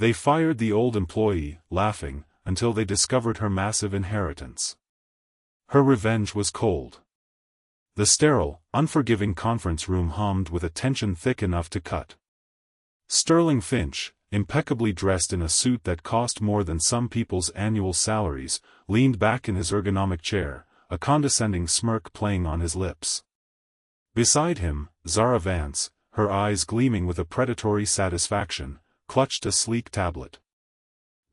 They fired the old employee, laughing, until they discovered her massive inheritance. Her revenge was cold. The sterile, unforgiving conference room hummed with a tension thick enough to cut. Sterling Finch, impeccably dressed in a suit that cost more than some people's annual salaries, leaned back in his ergonomic chair, a condescending smirk playing on his lips. Beside him, Zara Vance, her eyes gleaming with a predatory satisfaction, clutched a sleek tablet.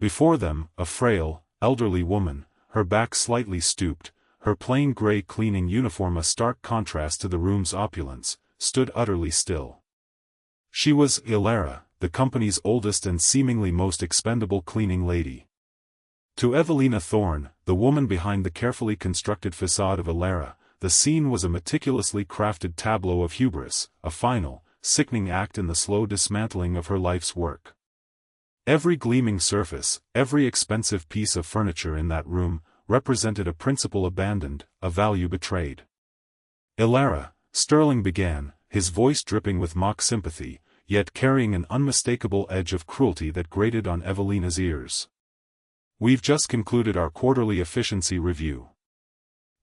Before them, a frail, elderly woman, her back slightly stooped, her plain gray cleaning uniform a stark contrast to the room's opulence, stood utterly still. She was Ilera, the company's oldest and seemingly most expendable cleaning lady. To Evelina Thorne, the woman behind the carefully constructed facade of Ilera, the scene was a meticulously crafted tableau of hubris, a final, sickening act in the slow dismantling of her life's work. Every gleaming surface, every expensive piece of furniture in that room, represented a principle abandoned, a value betrayed. Ilera, Sterling began, his voice dripping with mock sympathy, yet carrying an unmistakable edge of cruelty that grated on Evelina's ears. We've just concluded our quarterly efficiency review.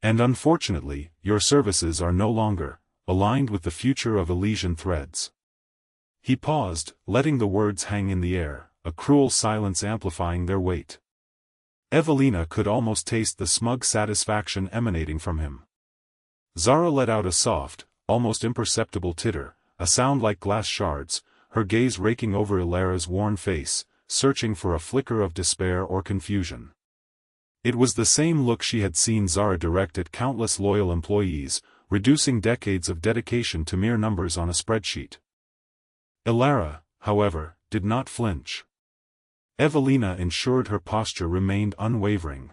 And unfortunately, your services are no longer aligned with the future of Elysian Threads. He paused, letting the words hang in the air, a cruel silence amplifying their weight. Evelina could almost taste the smug satisfaction emanating from him. Zara let out a soft, almost imperceptible titter, a sound like glass shards, her gaze raking over Ilera's worn face, searching for a flicker of despair or confusion. It was the same look she had seen Zara direct at countless loyal employees, reducing decades of dedication to mere numbers on a spreadsheet. Ilera, however, did not flinch. Evelina ensured her posture remained unwavering.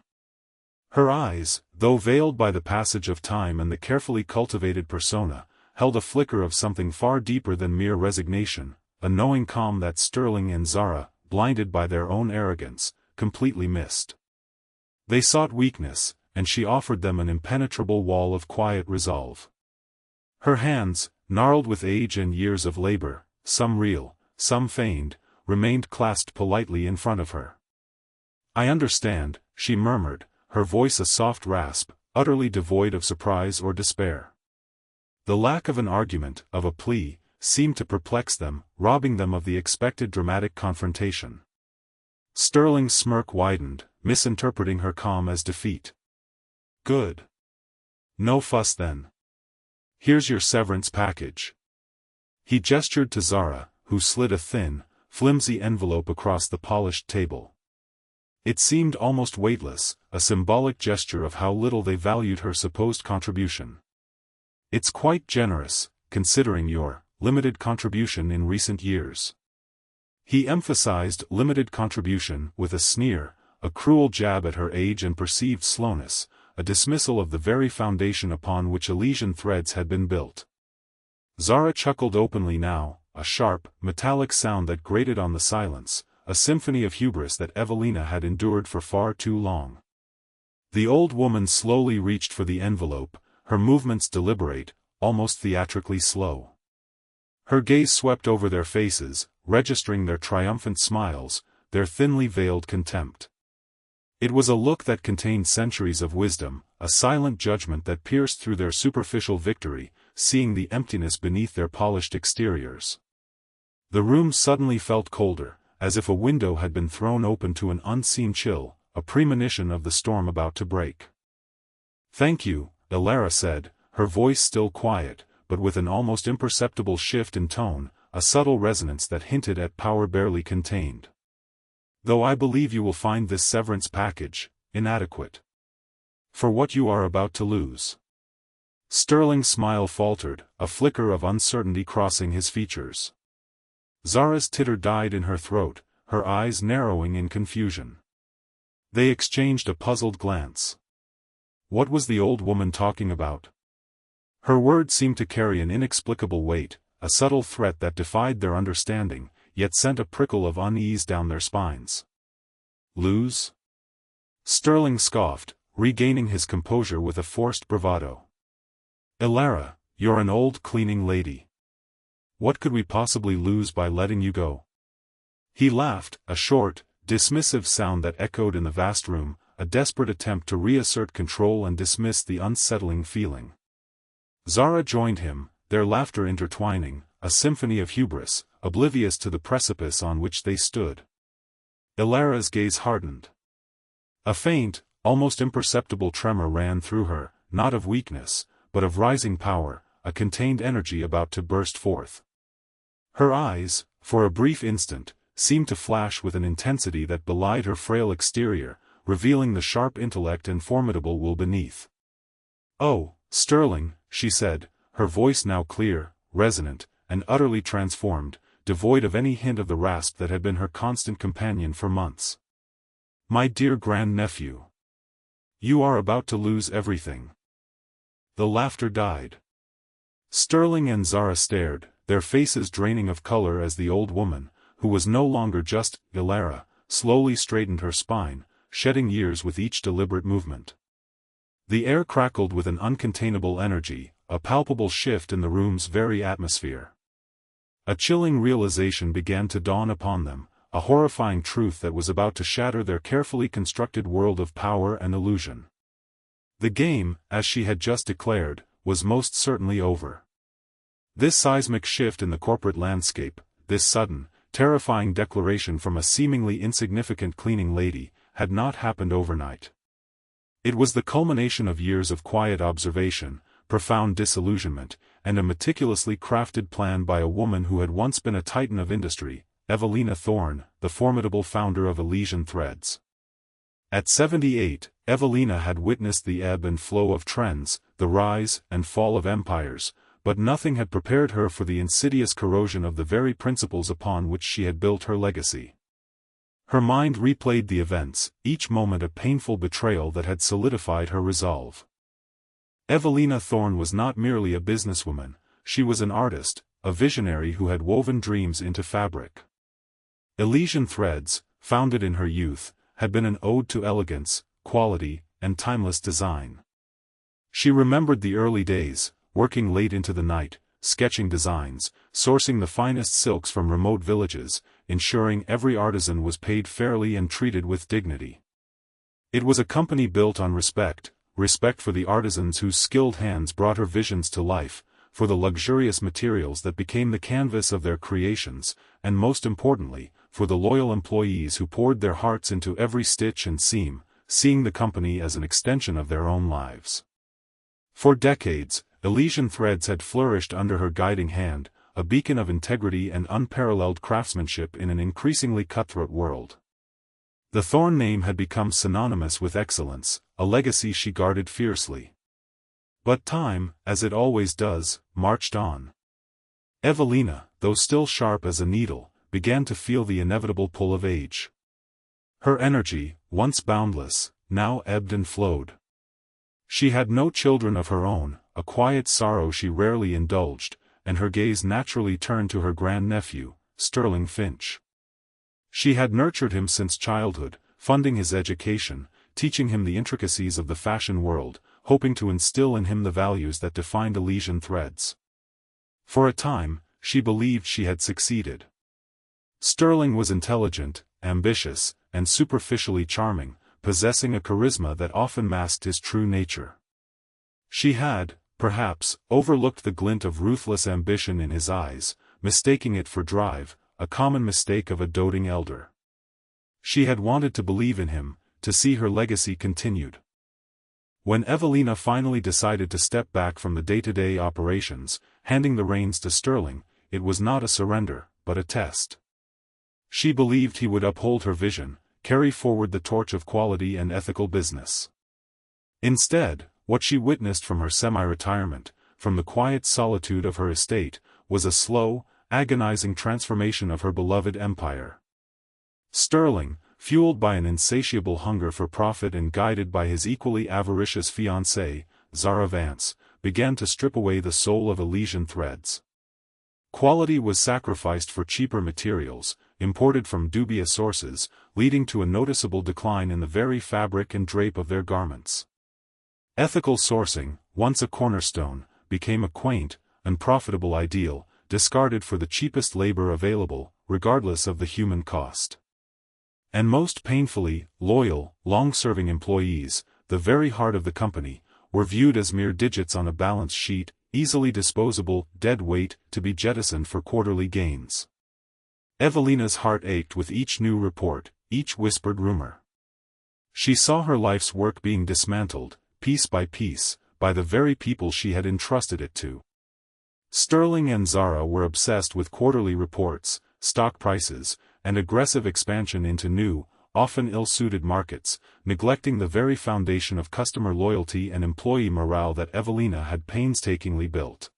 Her eyes, though veiled by the passage of time and the carefully cultivated persona, held a flicker of something far deeper than mere resignation, a knowing calm that Sterling and Zara, blinded by their own arrogance, completely missed. They sought weakness, and she offered them an impenetrable wall of quiet resolve. Her hands, gnarled with age and years of labor, some real, some feigned, remained clasped politely in front of her. "I understand," she murmured, her voice a soft rasp, utterly devoid of surprise or despair. The lack of an argument, of a plea, seemed to perplex them, robbing them of the expected dramatic confrontation. Sterling's smirk widened, misinterpreting her calm as defeat. "Good. No fuss then. Here's your severance package." He gestured to Zara, who slid a thin, flimsy envelope across the polished table. It seemed almost weightless, a symbolic gesture of how little they valued her supposed contribution. "It's quite generous, considering your limited contribution in recent years." He emphasized limited contribution with a sneer, a cruel jab at her age and perceived slowness, a dismissal of the very foundation upon which Elysian Threads had been built. Zara chuckled openly now, a sharp, metallic sound that grated on the silence, a symphony of hubris that Evelina had endured for far too long. The old woman slowly reached for the envelope, her movements deliberate, almost theatrically slow. Her gaze swept over their faces, registering their triumphant smiles, their thinly veiled contempt. It was a look that contained centuries of wisdom, a silent judgment that pierced through their superficial victory, seeing the emptiness beneath their polished exteriors. The room suddenly felt colder, as if a window had been thrown open to an unseen chill, a premonition of the storm about to break. "Thank you," Ilera said, her voice still quiet, but with an almost imperceptible shift in tone, a subtle resonance that hinted at power barely contained. "Though I believe you will find this severance package inadequate for what you are about to lose." Sterling's smile faltered, a flicker of uncertainty crossing his features. Zara's titter died in her throat, her eyes narrowing in confusion. They exchanged a puzzled glance. What was the old woman talking about? Her words seemed to carry an inexplicable weight, a subtle threat that defied their understanding, yet sent a prickle of unease down their spines. "Lose?" Sterling scoffed, regaining his composure with a forced bravado. "Ilera, you're an old cleaning lady. What could we possibly lose by letting you go?" He laughed, a short, dismissive sound that echoed in the vast room, a desperate attempt to reassert control and dismiss the unsettling feeling. Zara joined him, their laughter intertwining, a symphony of hubris, oblivious to the precipice on which they stood. Ilara's gaze hardened. A faint, almost imperceptible tremor ran through her, not of weakness, but of rising power, a contained energy about to burst forth. Her eyes, for a brief instant, seemed to flash with an intensity that belied her frail exterior, revealing the sharp intellect and formidable will beneath. "Oh, Sterling," she said, her voice now clear, resonant, and utterly transformed, devoid of any hint of the rasp that had been her constant companion for months. "My dear grandnephew. You are about to lose everything." The laughter died. Sterling and Zara stared, their faces draining of color as the old woman, who was no longer just Ilara, slowly straightened her spine, shedding years with each deliberate movement. The air crackled with an uncontainable energy, a palpable shift in the room's very atmosphere. A chilling realization began to dawn upon them, a horrifying truth that was about to shatter their carefully constructed world of power and illusion. The game, as she had just declared, was most certainly over. This seismic shift in the corporate landscape, this sudden, terrifying declaration from a seemingly insignificant cleaning lady, had not happened overnight. It was the culmination of years of quiet observation, profound disillusionment, and a meticulously crafted plan by a woman who had once been a titan of industry, Evelina Thorne, the formidable founder of Elysian Threads. At 78, Evelina had witnessed the ebb and flow of trends, the rise and fall of empires, but nothing had prepared her for the insidious corrosion of the very principles upon which she had built her legacy. Her mind replayed the events, each moment a painful betrayal that had solidified her resolve. Evelina Thorne was not merely a businesswoman, she was an artist, a visionary who had woven dreams into fabric. Elysian Threads, founded in her youth, had been an ode to elegance, quality, and timeless design. She remembered the early days, working late into the night, sketching designs, sourcing the finest silks from remote villages, ensuring every artisan was paid fairly and treated with dignity. It was a company built on respect for the artisans whose skilled hands brought her visions to life, for the luxurious materials that became the canvas of their creations, and most importantly, for the loyal employees who poured their hearts into every stitch and seam, seeing the company as an extension of their own lives. For decades, Elysian Threads had flourished under her guiding hand, a beacon of integrity and unparalleled craftsmanship in an increasingly cutthroat world. The Thorne name had become synonymous with excellence, a legacy she guarded fiercely. But time, as it always does, marched on. Evelina, though still sharp as a needle, began to feel the inevitable pull of age. Her energy, once boundless, now ebbed and flowed. She had no children of her own, a quiet sorrow she rarely indulged, and her gaze naturally turned to her grandnephew, Sterling Finch. She had nurtured him since childhood, funding his education, teaching him the intricacies of the fashion world, hoping to instill in him the values that defined Elysian Threads. For a time, she believed she had succeeded. Sterling was intelligent, ambitious, and superficially charming, possessing a charisma that often masked his true nature. She had, perhaps, overlooked the glint of ruthless ambition in his eyes, mistaking it for drive, a common mistake of a doting elder. She had wanted to believe in him, to see her legacy continued. When Evelina finally decided to step back from the day-to-day operations, handing the reins to Sterling, it was not a surrender, but a test. She believed he would uphold her vision, carry forward the torch of quality and ethical business. Instead, what she witnessed from her semi-retirement, from the quiet solitude of her estate, was a slow, agonizing transformation of her beloved empire. Sterling, fueled by an insatiable hunger for profit and guided by his equally avaricious fiancée, Zara Vance, began to strip away the soul of Elysian Threads. Quality was sacrificed for cheaper materials, imported from dubious sources, leading to a noticeable decline in the very fabric and drape of their garments. Ethical sourcing, once a cornerstone, became a quaint, unprofitable ideal, discarded for the cheapest labor available, regardless of the human cost. And most painfully, loyal, long-serving employees, the very heart of the company, were viewed as mere digits on a balance sheet, easily disposable, dead weight, to be jettisoned for quarterly gains. Evelina's heart ached with each new report, each whispered rumor. She saw her life's work being dismantled, piece by piece, by the very people she had entrusted it to. Sterling and Zara were obsessed with quarterly reports, stock prices, and aggressive expansion into new, often ill-suited markets, neglecting the very foundation of customer loyalty and employee morale that Evelina had painstakingly built.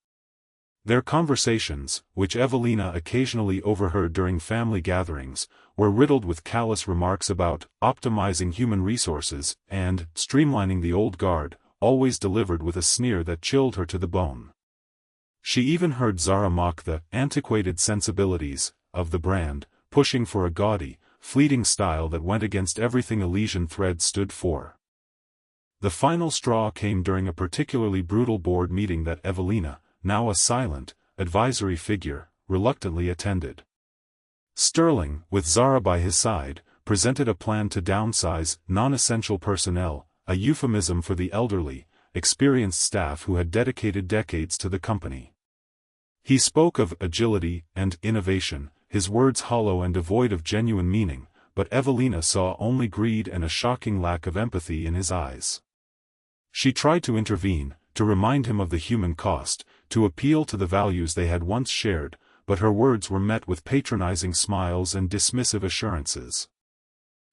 Their conversations, which Evelina occasionally overheard during family gatherings, were riddled with callous remarks about optimizing human resources and streamlining the old guard, always delivered with a sneer that chilled her to the bone. She even heard Zara mock the antiquated sensibilities of the brand, pushing for a gaudy, fleeting style that went against everything Elysian Threads stood for. The final straw came during a particularly brutal board meeting that Evelina, now a silent, advisory figure, reluctantly attended. Sterling, with Zara by his side, presented a plan to downsize non-essential personnel, a euphemism for the elderly, experienced staff who had dedicated decades to the company. He spoke of agility and innovation, his words hollow and devoid of genuine meaning, but Evelina saw only greed and a shocking lack of empathy in his eyes. She tried to intervene, to remind him of the human cost, to appeal to the values they had once shared, but her words were met with patronizing smiles and dismissive assurances.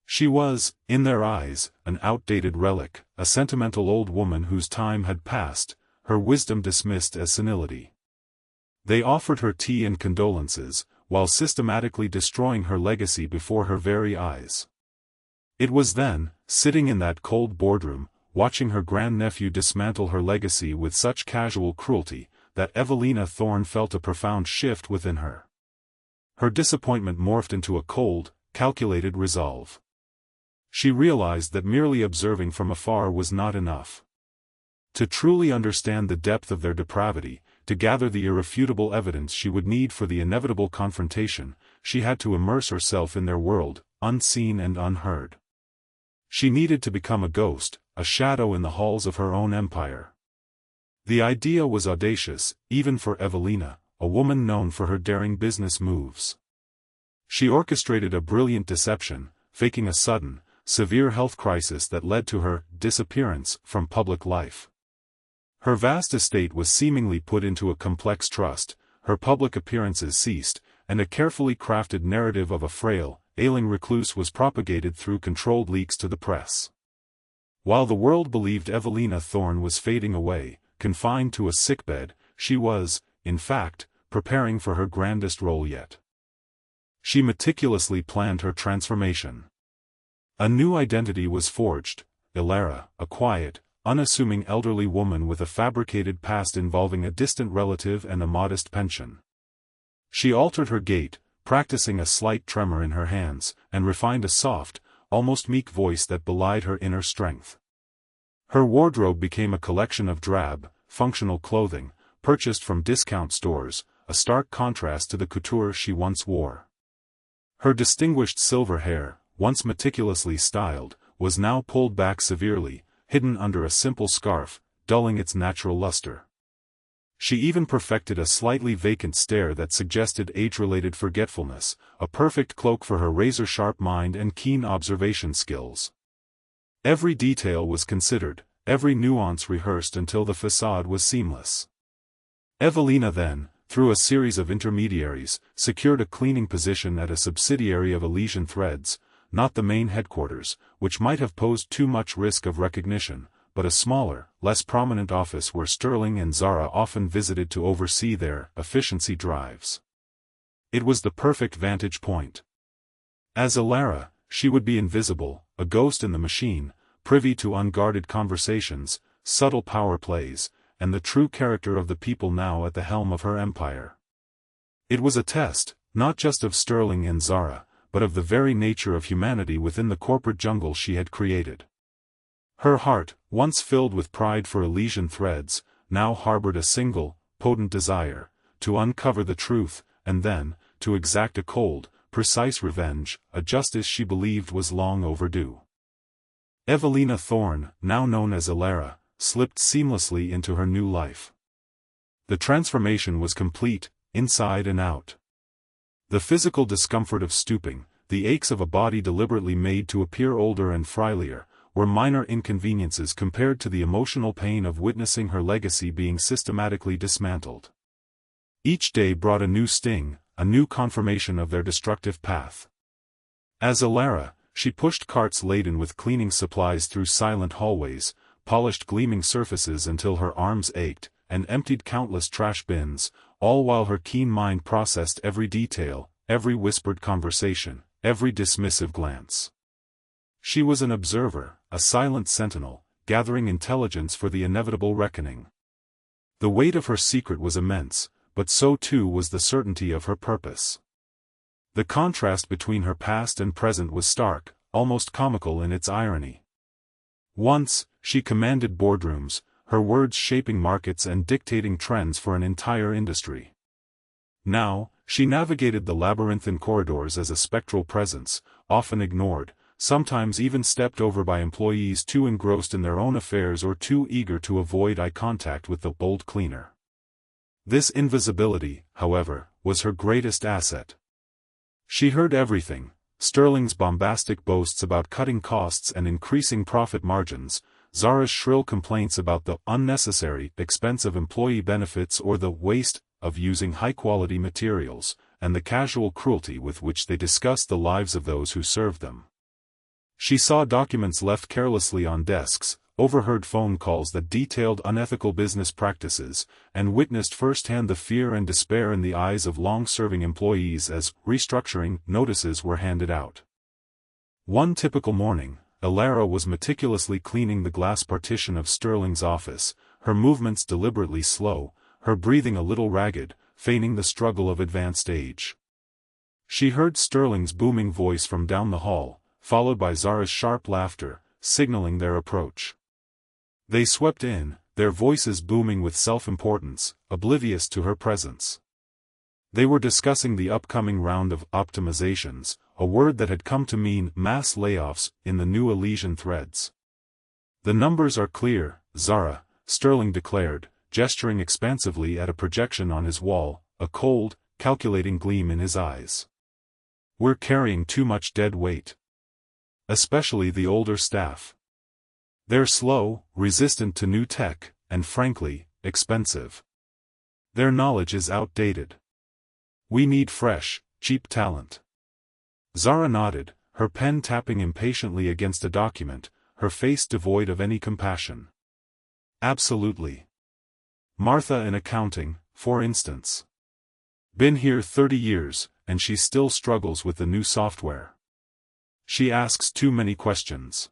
She was, in their eyes, an outdated relic, a sentimental old woman whose time had passed, her wisdom dismissed as senility. They offered her tea and condolences, while systematically destroying her legacy before her very eyes. It was then, sitting in that cold boardroom, watching her grandnephew dismantle her legacy with such casual cruelty, that Evelina Thorne felt a profound shift within her. Her disappointment morphed into a cold, calculated resolve. She realized that merely observing from afar was not enough. To truly understand the depth of their depravity, to gather the irrefutable evidence she would need for the inevitable confrontation, she had to immerse herself in their world, unseen and unheard. She needed to become a ghost, a shadow in the halls of her own empire. The idea was audacious, even for Evelina, a woman known for her daring business moves. She orchestrated a brilliant deception, faking a sudden, severe health crisis that led to her disappearance from public life. Her vast estate was seemingly put into a complex trust, her public appearances ceased, and a carefully crafted narrative of a frail, ailing recluse was propagated through controlled leaks to the press. While the world believed Evelina Thorne was fading away, confined to a sickbed, she was, in fact, preparing for her grandest role yet. She meticulously planned her transformation. A new identity was forged, Ilara, a quiet, unassuming elderly woman with a fabricated past involving a distant relative and a modest pension. She altered her gait, practicing a slight tremor in her hands, and refined a soft, almost meek voice that belied her inner strength. Her wardrobe became a collection of drab, functional clothing, purchased from discount stores, a stark contrast to the couture she once wore. Her distinguished silver hair, once meticulously styled, was now pulled back severely, hidden under a simple scarf, dulling its natural luster. She even perfected a slightly vacant stare that suggested age-related forgetfulness, a perfect cloak for her razor-sharp mind and keen observation skills. Every detail was considered, every nuance rehearsed until the facade was seamless. Evelina then, through a series of intermediaries, secured a cleaning position at a subsidiary of Elysian Threads, not the main headquarters, which might have posed too much risk of recognition, but a smaller, less prominent office where Sterling and Zara often visited to oversee their efficiency drives. It was the perfect vantage point. As Ilara, she would be invisible, a ghost in the machine, privy to unguarded conversations, subtle power plays, and the true character of the people now at the helm of her empire. It was a test, not just of Sterling and Zara, but of the very nature of humanity within the corporate jungle she had created. Her heart, once filled with pride for Elysian Threads, now harbored a single, potent desire, to uncover the truth, and then, to exact a cold, precise revenge, a justice she believed was long overdue. Evelina Thorne, now known as Elara, slipped seamlessly into her new life. The transformation was complete, inside and out. The physical discomfort of stooping, the aches of a body deliberately made to appear older and frilier, were minor inconveniences compared to the emotional pain of witnessing her legacy being systematically dismantled. Each day brought a new sting, a new confirmation of their destructive path. As Elara, she pushed carts laden with cleaning supplies through silent hallways, polished gleaming surfaces until her arms ached, and emptied countless trash bins, all while her keen mind processed every detail, every whispered conversation, every dismissive glance. She was an observer, a silent sentinel, gathering intelligence for the inevitable reckoning. The weight of her secret was immense, but so too was the certainty of her purpose. The contrast between her past and present was stark, almost comical in its irony. Once, she commanded boardrooms, her words shaping markets and dictating trends for an entire industry. Now, she navigated the labyrinthine corridors as a spectral presence, often ignored, sometimes even stepped over by employees too engrossed in their own affairs or too eager to avoid eye contact with the bold cleaner. This invisibility, however, was her greatest asset. She heard everything: Sterling's bombastic boasts about cutting costs and increasing profit margins, Zara's shrill complaints about the unnecessary expense of employee benefits or the waste of using high-quality materials, and the casual cruelty with which they discussed the lives of those who served them. She saw documents left carelessly on desks, overheard phone calls that detailed unethical business practices, and witnessed firsthand the fear and despair in the eyes of long-serving employees as restructuring notices were handed out. One typical morning, Elara was meticulously cleaning the glass partition of Sterling's office, her movements deliberately slow, her breathing a little ragged, feigning the struggle of advanced age. She heard Sterling's booming voice from down the hall, followed by Zara's sharp laughter, signaling their approach. They swept in, their voices booming with self-importance, oblivious to her presence. They were discussing the upcoming round of optimizations, a word that had come to mean mass layoffs in the new Elysian threads. "The numbers are clear, Zara," Sterling declared, gesturing expansively at a projection on his wall, a cold, calculating gleam in his eyes. "We're carrying too much dead weight. Especially the older staff. They're slow, resistant to new tech, and frankly, expensive. Their knowledge is outdated. We need fresh, cheap talent." Zara nodded, her pen tapping impatiently against a document, her face devoid of any compassion. "Absolutely. Martha in accounting, for instance. Been here 30 years, and she still struggles with the new software. She asks too many questions.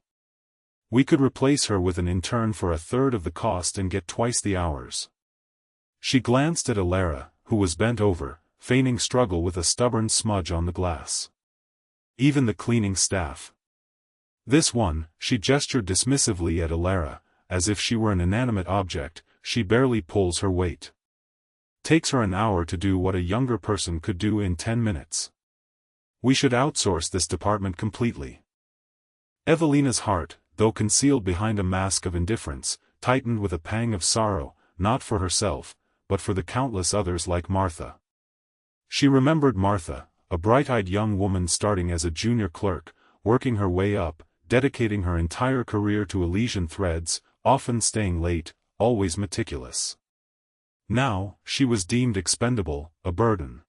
We could replace her with an intern for a third of the cost and get twice the hours." She glanced at Elara, who was bent over, feigning struggle with a stubborn smudge on the glass. "Even the cleaning staff. This one," she gestured dismissively at Elara, as if she were an inanimate object, "she barely pulls her weight. Takes her an hour to do what a younger person could do in 10 minutes. We should outsource this department completely." Evelina's heart, though concealed behind a mask of indifference, tightened with a pang of sorrow, not for herself, but for the countless others like Martha. She remembered Martha, a bright-eyed young woman starting as a junior clerk, working her way up, dedicating her entire career to Elysian threads, often staying late, always meticulous. Now, she was deemed expendable, a burden.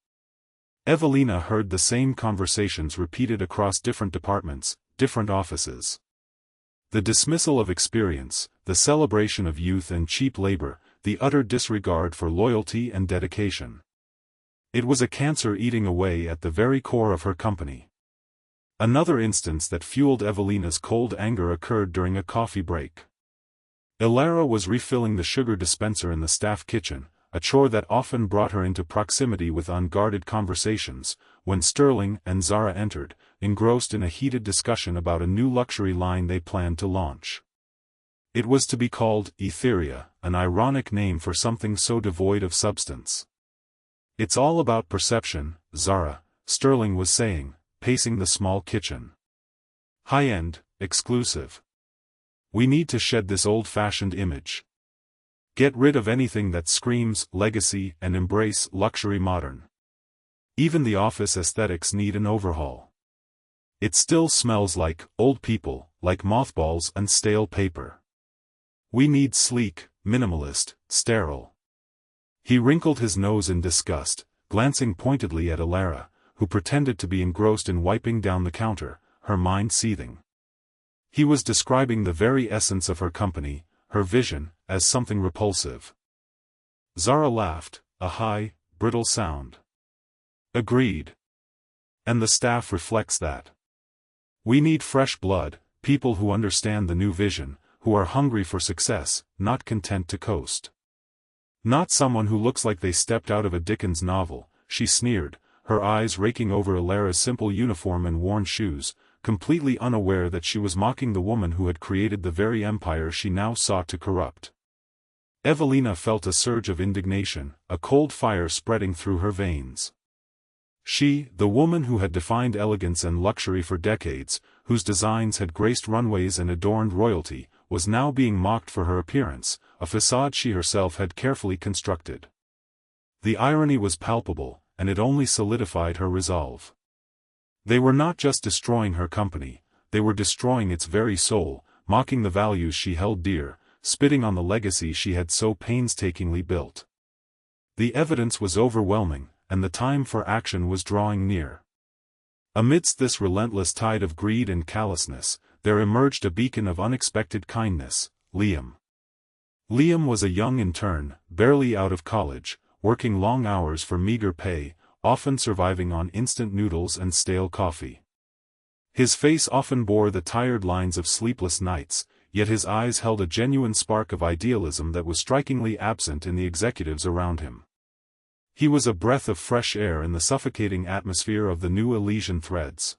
Evelina heard the same conversations repeated across different departments, different offices. The dismissal of experience, the celebration of youth and cheap labor, the utter disregard for loyalty and dedication. It was a cancer eating away at the very core of her company. Another instance that fueled Evelina's cold anger occurred during a coffee break. Elara was refilling the sugar dispenser in the staff kitchen, a chore that often brought her into proximity with unguarded conversations, when Sterling and Zara entered, engrossed in a heated discussion about a new luxury line they planned to launch. It was to be called Etheria, an ironic name for something so devoid of substance. "It's all about perception," Zara, Sterling was saying, pacing the small kitchen. High-end, exclusive. We need to shed this old-fashioned image. Get rid of anything that screams legacy and embrace luxury modern. Even the office aesthetics need an overhaul. It still smells like old people, like mothballs and stale paper. We need sleek, minimalist, sterile. He wrinkled his nose in disgust, glancing pointedly at Alara, who pretended to be engrossed in wiping down the counter, her mind seething. He was describing the very essence of her company, her vision, as something repulsive. Zara laughed, a high, brittle sound. Agreed. And the staff reflects that. We need fresh blood, people who understand the new vision, who are hungry for success, not content to coast. Not someone who looks like they stepped out of a Dickens novel, she sneered, her eyes raking over Alara's simple uniform and worn shoes, completely unaware that she was mocking the woman who had created the very empire she now sought to corrupt. Evelina felt a surge of indignation, a cold fire spreading through her veins. She, the woman who had defined elegance and luxury for decades, whose designs had graced runways and adorned royalty, was now being mocked for her appearance, a facade she herself had carefully constructed. The irony was palpable, and it only solidified her resolve. They were not just destroying her company, they were destroying its very soul, mocking the values she held dear, spitting on the legacy she had so painstakingly built. The evidence was overwhelming, and the time for action was drawing near. Amidst this relentless tide of greed and callousness, there emerged a beacon of unexpected kindness, Liam. Liam was a young intern, barely out of college, working long hours for meager pay, often surviving on instant noodles and stale coffee. His face often bore the tired lines of sleepless nights, yet his eyes held a genuine spark of idealism that was strikingly absent in the executives around him. He was a breath of fresh air in the suffocating atmosphere of the new Elysian Threads.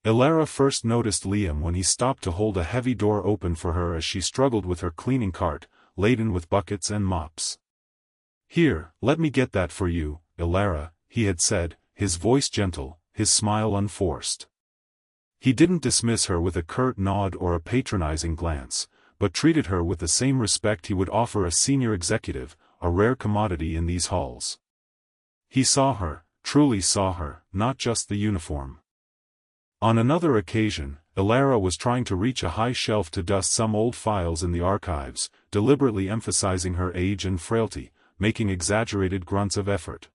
Alara first noticed Liam when he stopped to hold a heavy door open for her as she struggled with her cleaning cart, laden with buckets and mops. "Here, let me get that for you, Alara," he had said, his voice gentle, his smile unforced. He didn't dismiss her with a curt nod or a patronizing glance, but treated her with the same respect he would offer a senior executive, a rare commodity in these halls. He saw her, truly saw her, not just the uniform. On another occasion, Alara was trying to reach a high shelf to dust some old files in the archives, deliberately emphasizing her age and frailty, making exaggerated grunts of effort.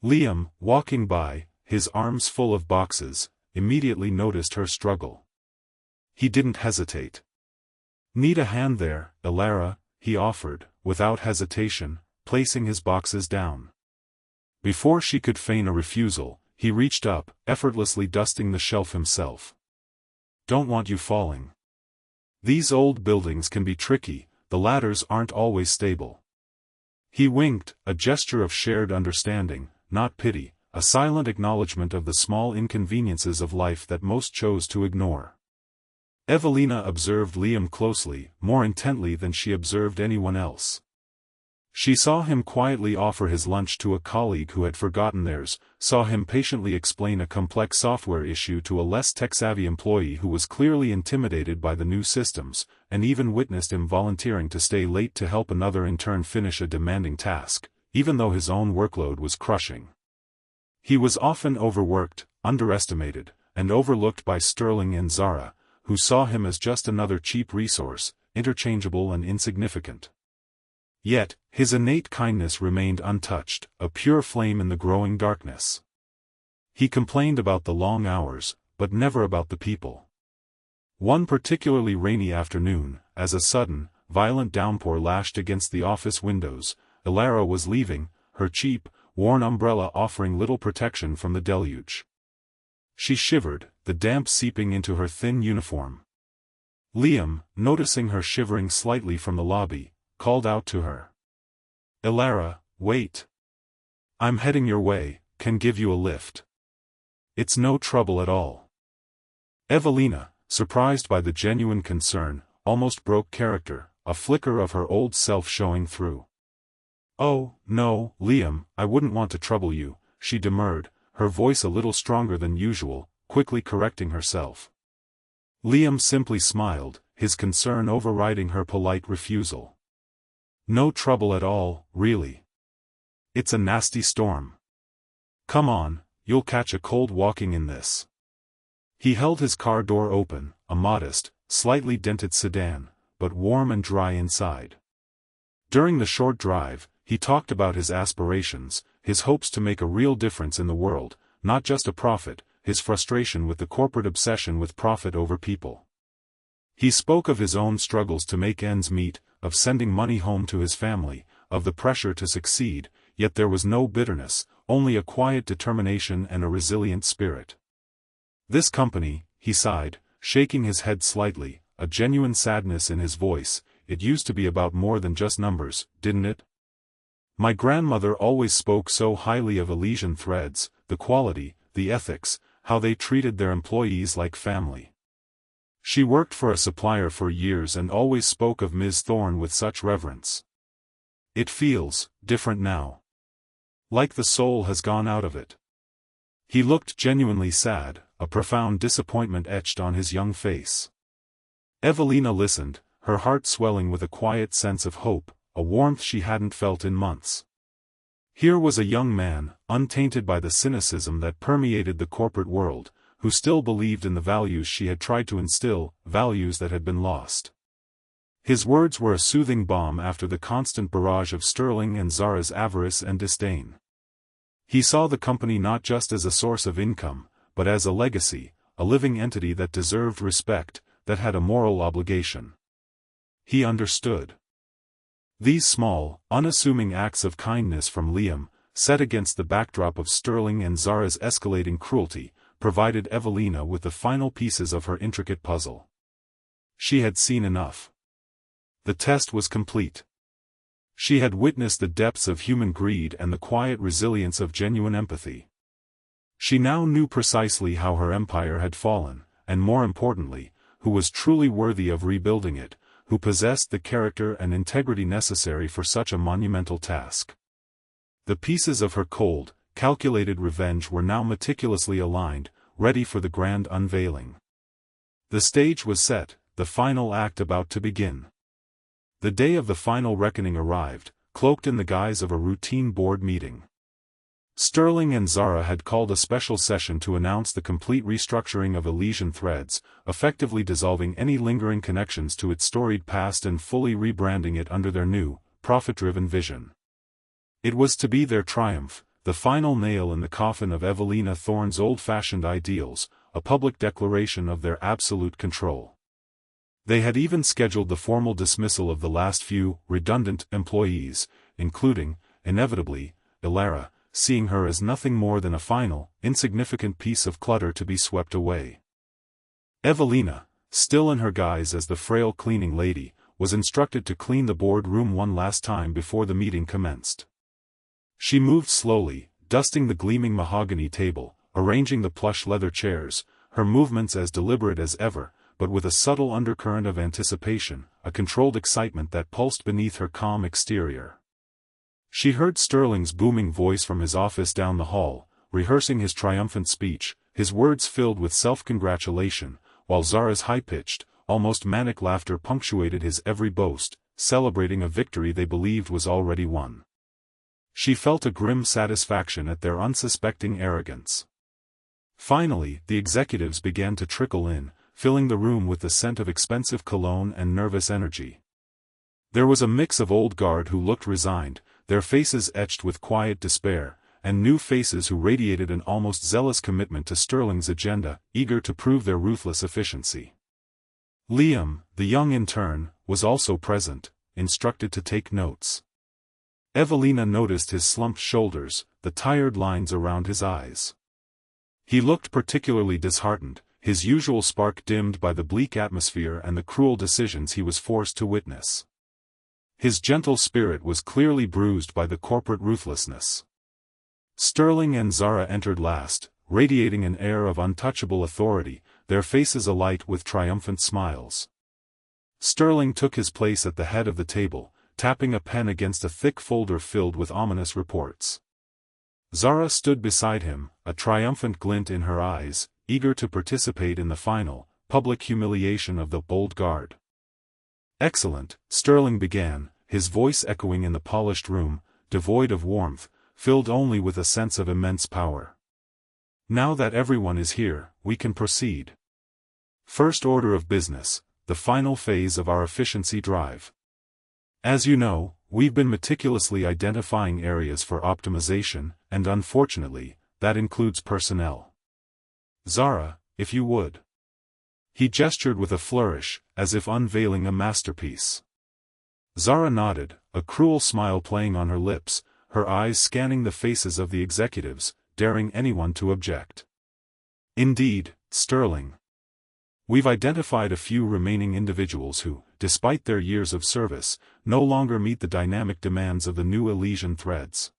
Liam, walking by, his arms full of boxes, immediately noticed her struggle. He didn't hesitate. "Need a hand there, Alara," he offered, without hesitation, placing his boxes down. Before she could feign a refusal, he reached up, effortlessly dusting the shelf himself. "Don't want you falling. These old buildings can be tricky, the ladders aren't always stable." He winked, a gesture of shared understanding, not pity, a silent acknowledgement of the small inconveniences of life that most chose to ignore. Evelina observed Liam closely, more intently than she observed anyone else. She saw him quietly offer his lunch to a colleague who had forgotten theirs, saw him patiently explain a complex software issue to a less tech-savvy employee who was clearly intimidated by the new systems, and even witnessed him volunteering to stay late to help another intern finish a demanding task, even though his own workload was crushing. He was often overworked, underestimated, and overlooked by Sterling and Zara, who saw him as just another cheap resource, interchangeable and insignificant. Yet, his innate kindness remained untouched, a pure flame in the growing darkness. He complained about the long hours, but never about the people. One particularly rainy afternoon, as a sudden, violent downpour lashed against the office windows, Alara was leaving, her cheap, worn umbrella offering little protection from the deluge. She shivered, the damp seeping into her thin uniform. Liam, noticing her shivering slightly from the lobby, called out to her. "Alara, wait. I'm heading your way, can give you a lift. It's no trouble at all." Evelina, surprised by the genuine concern, almost broke character, a flicker of her old self showing through. "Oh, no, Liam, I wouldn't want to trouble you," she demurred, her voice a little stronger than usual, quickly correcting herself. Liam simply smiled, his concern overriding her polite refusal. No trouble at all, really. It's a nasty storm. Come on, you'll catch a cold walking in this. He held his car door open, a modest, slightly dented sedan, but warm and dry inside. During the short drive, he talked about his aspirations, his hopes to make a real difference in the world, not just a profit, his frustration with the corporate obsession with profit over people. He spoke of his own struggles to make ends meet, of sending money home to his family, of the pressure to succeed, yet there was no bitterness, only a quiet determination and a resilient spirit. This company, he sighed, shaking his head slightly, a genuine sadness in his voice, it used to be about more than just numbers, didn't it? My grandmother always spoke so highly of Elysian Threads, the quality, the ethics, how they treated their employees like family. She worked for a supplier for years and always spoke of Ms. Thorne with such reverence. It feels different now. Like the soul has gone out of it. He looked genuinely sad, a profound disappointment etched on his young face. Evelina listened, her heart swelling with a quiet sense of hope, a warmth she hadn't felt in months. Here was a young man, untainted by the cynicism that permeated the corporate world, who still believed in the values she had tried to instill, values that had been lost. His words were a soothing balm after the constant barrage of Sterling and Zara's avarice and disdain. He saw the company not just as a source of income, but as a legacy, a living entity that deserved respect, that had a moral obligation. He understood. These small, unassuming acts of kindness from Liam, set against the backdrop of Sterling and Zara's escalating cruelty, provided Evelina with the final pieces of her intricate puzzle. She had seen enough. The test was complete. She had witnessed the depths of human greed and the quiet resilience of genuine empathy. She now knew precisely how her empire had fallen, and more importantly, who was truly worthy of rebuilding it, who possessed the character and integrity necessary for such a monumental task. The pieces of her cold, calculated revenge were now meticulously aligned, ready for the grand unveiling. The stage was set, the final act about to begin. The day of the final reckoning arrived, cloaked in the guise of a routine board meeting. Sterling and Zara had called a special session to announce the complete restructuring of Elysian Threads, effectively dissolving any lingering connections to its storied past and fully rebranding it under their new, profit-driven vision. It was to be their triumph, the final nail in the coffin of Evelina Thorne's old-fashioned ideals, a public declaration of their absolute control. They had even scheduled the formal dismissal of the last few, redundant, employees, including, inevitably, Ilara, seeing her as nothing more than a final, insignificant piece of clutter to be swept away. Evelina, still in her guise as the frail cleaning lady, was instructed to clean the board room one last time before the meeting commenced. She moved slowly, dusting the gleaming mahogany table, arranging the plush leather chairs, her movements as deliberate as ever, but with a subtle undercurrent of anticipation, a controlled excitement that pulsed beneath her calm exterior. She heard Sterling's booming voice from his office down the hall, rehearsing his triumphant speech, his words filled with self-congratulation, while Zara's high-pitched, almost manic laughter punctuated his every boast, celebrating a victory they believed was already won. She felt a grim satisfaction at their unsuspecting arrogance. Finally, the executives began to trickle in, filling the room with the scent of expensive cologne and nervous energy. There was a mix of old guard who looked resigned, their faces etched with quiet despair, and new faces who radiated an almost zealous commitment to Sterling's agenda, eager to prove their ruthless efficiency. Liam, the young intern, was also present, instructed to take notes. Evelina noticed his slumped shoulders, the tired lines around his eyes. He looked particularly disheartened, his usual spark dimmed by the bleak atmosphere and the cruel decisions he was forced to witness. His gentle spirit was clearly bruised by the corporate ruthlessness. Sterling and Zara entered last, radiating an air of untouchable authority, their faces alight with triumphant smiles. Sterling took his place at the head of the table, tapping a pen against a thick folder filled with ominous reports. Zara stood beside him, a triumphant glint in her eyes, eager to participate in the final, public humiliation of the bold guard. "Excellent," Sterling began, his voice echoing in the polished room, devoid of warmth, filled only with a sense of immense power. "Now that everyone is here, we can proceed. First order of business, the final phase of our efficiency drive. As you know, we've been meticulously identifying areas for optimization, and unfortunately, that includes personnel. Zara, if you would." He gestured with a flourish, as if unveiling a masterpiece. Zara nodded, a cruel smile playing on her lips, her eyes scanning the faces of the executives, daring anyone to object. "Indeed, Sterling. We've identified a few remaining individuals who, despite their years of service, no longer meet the dynamic demands of the new Elysian threads.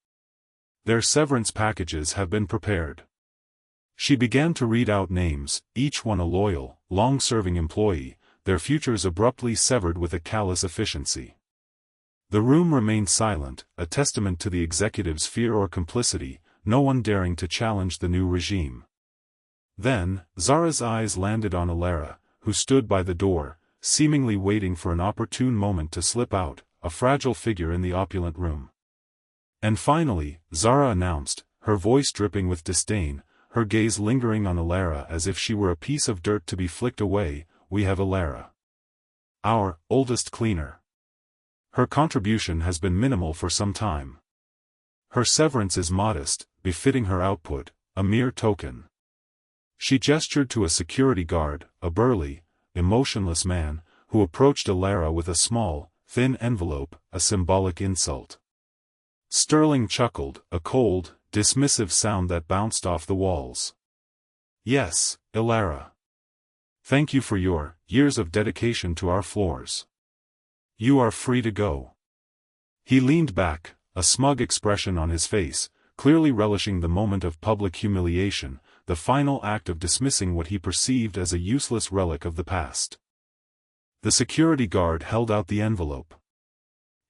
Their severance packages have been prepared." She began to read out names, each one a loyal, long-serving employee, their futures abruptly severed with a callous efficiency. The room remained silent, a testament to the executive's fear or complicity, no one daring to challenge the new regime. Then, Zara's eyes landed on Alara, who stood by the door, seemingly waiting for an opportune moment to slip out, a fragile figure in the opulent room. And finally, Zara announced, her voice dripping with disdain, her gaze lingering on Alara as if she were a piece of dirt to be flicked away, "We have Alara. Our oldest cleaner. Her contribution has been minimal for some time. Her severance is modest, befitting her output, a mere token." She gestured to a security guard, a burly, emotionless man, who approached Alara with a small, thin envelope, a symbolic insult. Sterling chuckled, a cold, dismissive sound that bounced off the walls. "Yes, Alara. Thank you for your years of dedication to our floors. You are free to go." He leaned back, a smug expression on his face, clearly relishing the moment of public humiliation, the final act of dismissing what he perceived as a useless relic of the past. The security guard held out the envelope.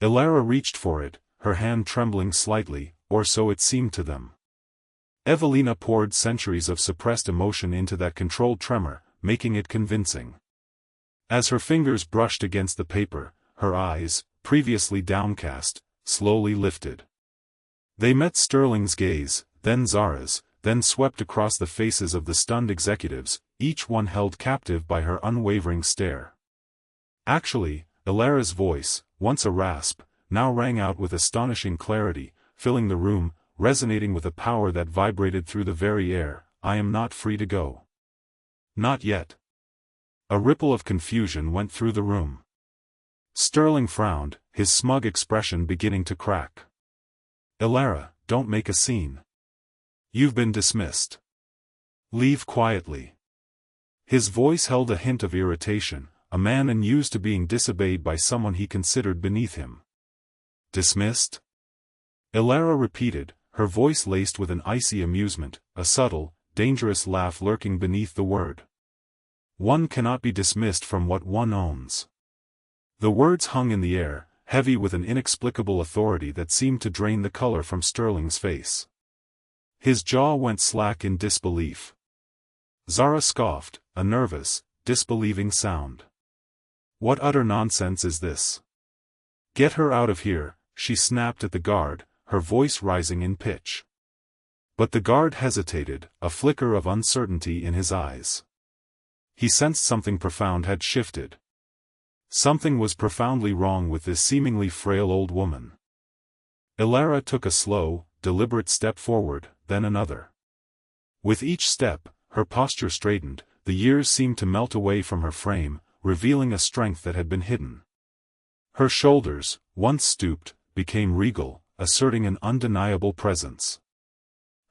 Alara reached for it, her hand trembling slightly, or so it seemed to them. Evelina poured centuries of suppressed emotion into that controlled tremor, making it convincing. As her fingers brushed against the paper, her eyes, previously downcast, slowly lifted. They met Sterling's gaze, then Zara's, then swept across the faces of the stunned executives, each one held captive by her unwavering stare. Actually, Alara's voice, once a rasp, now rang out with astonishing clarity, filling the room, resonating with a power that vibrated through the very air. "I am not free to go. Not yet." A ripple of confusion went through the room. Sterling frowned, his smug expression beginning to crack. "Alara, don't make a scene. You've been dismissed. Leave quietly." His voice held a hint of irritation, a man unused to being disobeyed by someone he considered beneath him. "Dismissed?" Alara repeated, her voice laced with an icy amusement, a subtle, dangerous laugh lurking beneath the word. "One cannot be dismissed from what one owns." The words hung in the air, heavy with an inexplicable authority that seemed to drain the color from Sterling's face. His jaw went slack in disbelief. Zara scoffed, a nervous, disbelieving sound. "What utter nonsense is this? Get her out of here," she snapped at the guard, her voice rising in pitch. But the guard hesitated, a flicker of uncertainty in his eyes. He sensed something profound had shifted. Something was profoundly wrong with this seemingly frail old woman. Alara took a slow, deliberate step forward, then another. With each step, her posture straightened, the years seemed to melt away from her frame, revealing a strength that had been hidden. Her shoulders, once stooped, became regal, asserting an undeniable presence.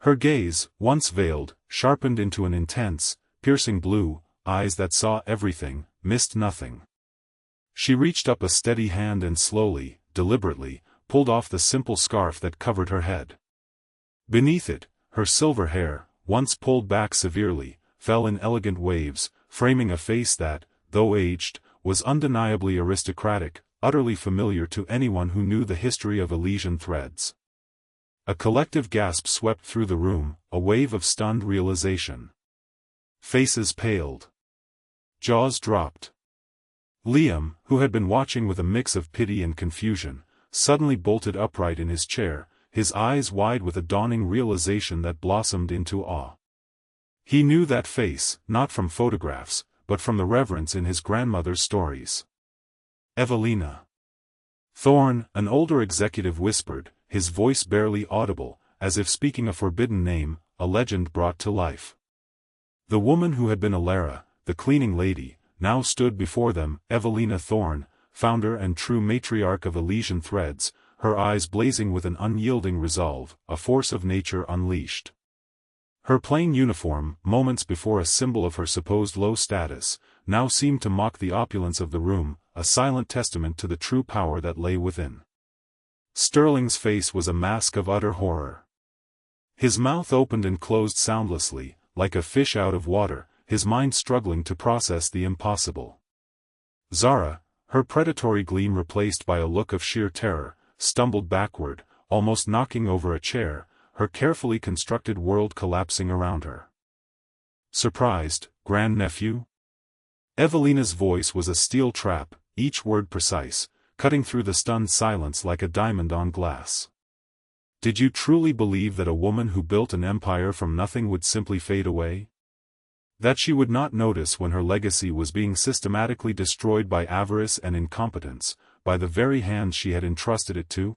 Her gaze, once veiled, sharpened into an intense, piercing blue, eyes that saw everything, missed nothing. She reached up a steady hand and slowly, deliberately, pulled off the simple scarf that covered her head. Beneath it, her silver hair, once pulled back severely, fell in elegant waves, framing a face that, though aged, was undeniably aristocratic, utterly familiar to anyone who knew the history of Elysian threads. A collective gasp swept through the room, a wave of stunned realization. Faces paled. Jaws dropped. Liam, who had been watching with a mix of pity and confusion, suddenly bolted upright in his chair, his eyes wide with a dawning realization that blossomed into awe. He knew that face, not from photographs, but from the reverence in his grandmother's stories. Evelina. Thorne, an older executive, whispered, his voice barely audible, as if speaking a forbidden name, a legend brought to life. The woman who had been Alara, the cleaning lady, now stood before them, Evelina Thorne, founder and true matriarch of Elysian Threads, her eyes blazing with an unyielding resolve, a force of nature unleashed. Her plain uniform, moments before a symbol of her supposed low status, now seemed to mock the opulence of the room, a silent testament to the true power that lay within. Sterling's face was a mask of utter horror. His mouth opened and closed soundlessly, like a fish out of water, his mind struggling to process the impossible. Zara, her predatory gleam replaced by a look of sheer terror, stumbled backward, almost knocking over a chair, her carefully constructed world collapsing around her. Surprised, grandnephew? Evelina's voice was a steel trap, each word precise, cutting through the stunned silence like a diamond on glass. Did you truly believe that a woman who built an empire from nothing would simply fade away? That she would not notice when her legacy was being systematically destroyed by avarice and incompetence, by the very hands she had entrusted it to?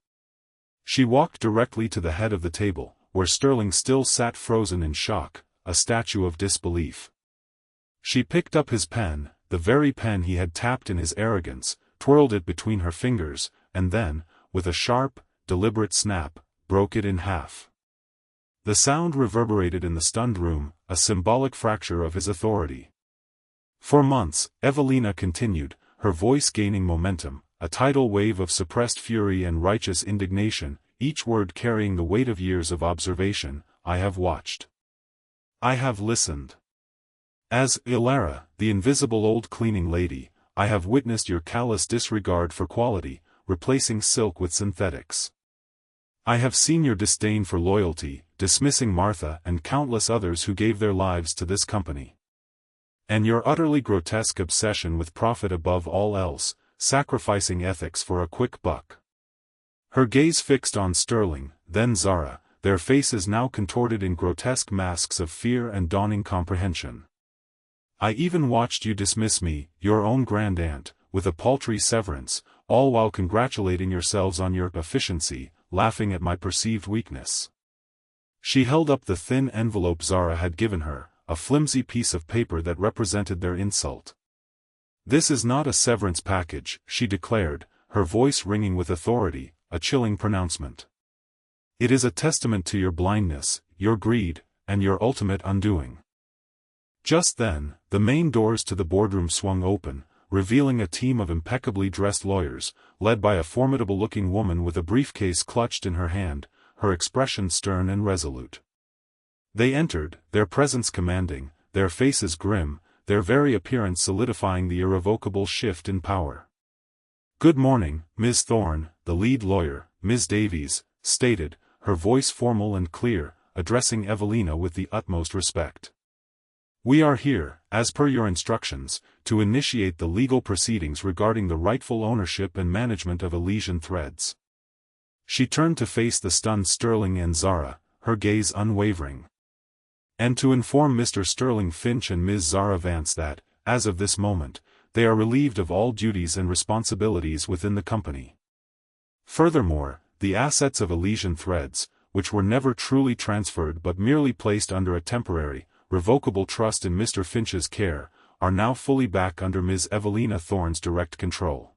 She walked directly to the head of the table, where Sterling still sat frozen in shock, a statue of disbelief. She picked up his pen, the very pen he had tapped in his arrogance, twirled it between her fingers, and then, with a sharp, deliberate snap, broke it in half. The sound reverberated in the stunned room, a symbolic fracture of his authority. For months, Evelina continued, her voice gaining momentum, a tidal wave of suppressed fury and righteous indignation, each word carrying the weight of years of observation. I have watched. I have listened. As Alara, the invisible old cleaning lady, I have witnessed your callous disregard for quality, replacing silk with synthetics. I have seen your disdain for loyalty, dismissing Martha and countless others who gave their lives to this company. And your utterly grotesque obsession with profit above all else, sacrificing ethics for a quick buck. Her gaze fixed on Sterling, then Zara, their faces now contorted in grotesque masks of fear and dawning comprehension. I even watched you dismiss me, your own grand-aunt, with a paltry severance, all while congratulating yourselves on your efficiency, laughing at my perceived weakness. She held up the thin envelope Zara had given her, a flimsy piece of paper that represented their insult. This is not a severance package, she declared, her voice ringing with authority, a chilling pronouncement. It is a testament to your blindness, your greed, and your ultimate undoing. Just then, the main doors to the boardroom swung open, revealing a team of impeccably dressed lawyers, led by a formidable-looking woman with a briefcase clutched in her hand, her expression stern and resolute. They entered, their presence commanding, their faces grim, their very appearance solidifying the irrevocable shift in power. "Good morning, Ms. Thorne," the lead lawyer, Ms. Davies, stated, her voice formal and clear, addressing Evelina with the utmost respect. "We are here, as per your instructions, to initiate the legal proceedings regarding the rightful ownership and management of Elysian Threads." She turned to face the stunned Sterling and Zara, her gaze unwavering. "And to inform Mr. Sterling Finch and Ms. Zara Vance that, as of this moment, they are relieved of all duties and responsibilities within the company. Furthermore, the assets of Elysian Threads, which were never truly transferred but merely placed under a temporary, revocable trust in Mr. Finch's care, are now fully back under Ms. Evelina Thorne's direct control.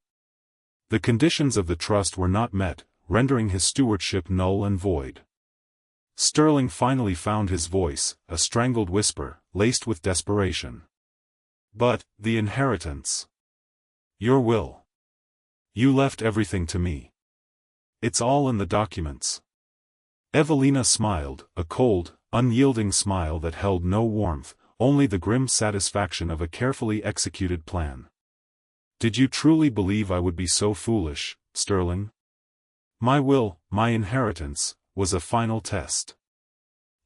The conditions of the trust were not met, rendering his stewardship null and void." Sterling finally found his voice, a strangled whisper, laced with desperation. "But, the inheritance. Your will. You left everything to me. It's all in the documents." Evelina smiled, a cold, unyielding smile that held no warmth, only the grim satisfaction of a carefully executed plan. "Did you truly believe I would be so foolish, Sterling? My will, my inheritance, was a final test.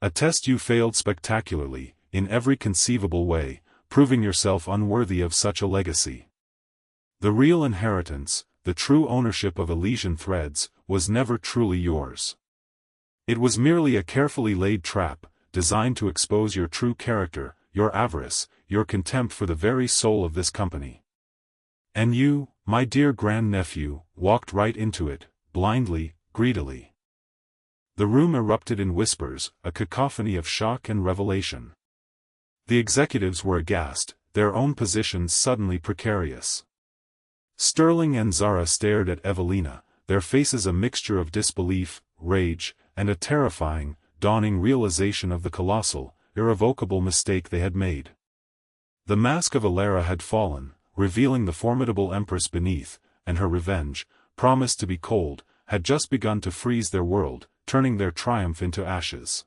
A test you failed spectacularly, in every conceivable way, proving yourself unworthy of such a legacy. The real inheritance, the true ownership of Elysian Threads, was never truly yours. It was merely a carefully laid trap, designed to expose your true character, your avarice, your contempt for the very soul of this company. And you, my dear grandnephew, walked right into it, blindly, greedily. The room erupted in whispers, a cacophony of shock and revelation. The executives were aghast, their own positions suddenly precarious. Sterling and Zara stared at Evelina, their faces a mixture of disbelief, rage, and a terrifying, dawning realization of the colossal, irrevocable mistake they had made. The mask of Elara had fallen, revealing the formidable empress beneath, and her revenge, promised to be cold, had just begun to freeze their world, turning their triumph into ashes.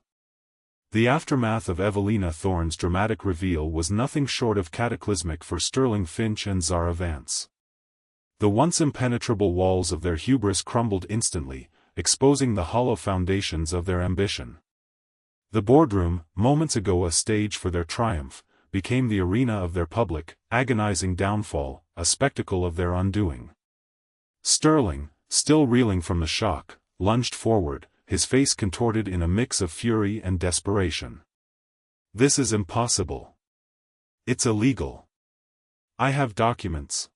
The aftermath of Evelina Thorne's dramatic reveal was nothing short of cataclysmic for Sterling Finch and Zara Vance. The once impenetrable walls of their hubris crumbled instantly, exposing the hollow foundations of their ambition. The boardroom, moments ago a stage for their triumph, became the arena of their public, agonizing downfall, a spectacle of their undoing. Sterling, still reeling from the shock, lunged forward, his face contorted in a mix of fury and desperation. "This is impossible. It's illegal. I have documents.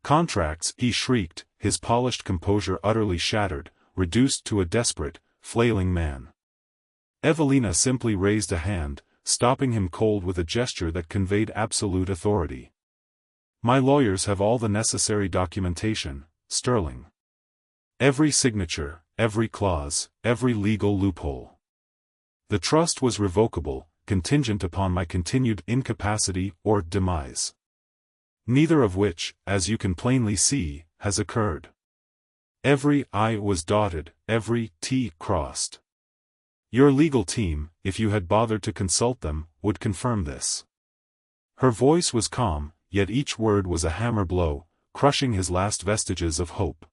Contracts," he shrieked, his polished composure utterly shattered, reduced to a desperate, flailing man. Evelina simply raised a hand, stopping him cold with a gesture that conveyed absolute authority. "My lawyers have all the necessary documentation, Sterling. Every signature, every clause, every legal loophole. The trust was revocable, contingent upon my continued incapacity or demise. Neither of which, as you can plainly see, has occurred. Every I was dotted, every T crossed. Your legal team, if you had bothered to consult them, would confirm this." Her voice was calm, yet each word was a hammer blow, crushing his last vestiges of hope.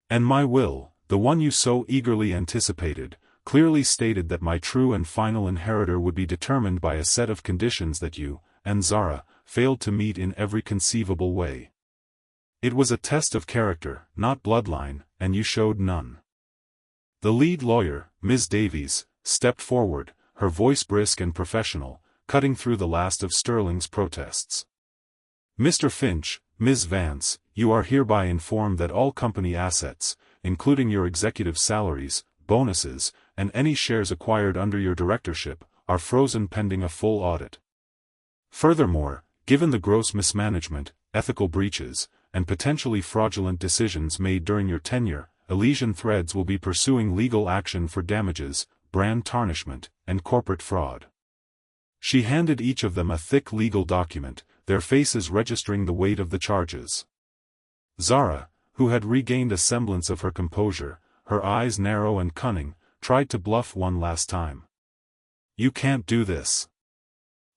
"And my will, the one you so eagerly anticipated, clearly stated that my true and final inheritor would be determined by a set of conditions that you, and Zara, failed to meet in every conceivable way. It was a test of character, not bloodline, and you showed none." The lead lawyer, Ms. Davies, stepped forward, her voice brisk and professional, cutting through the last of Sterling's protests. "Mr. Finch, Ms. Vance, you are hereby informed that all company assets, including your executive salaries, bonuses, and any shares acquired under your directorship, are frozen pending a full audit. Furthermore, given the gross mismanagement, ethical breaches, and potentially fraudulent decisions made during your tenure, Elysian Threads will be pursuing legal action for damages, brand tarnishment, and corporate fraud." She handed each of them a thick legal document, their faces registering the weight of the charges. Zara, who had regained a semblance of her composure, her eyes narrow and cunning, tried to bluff one last time. "You can't do this.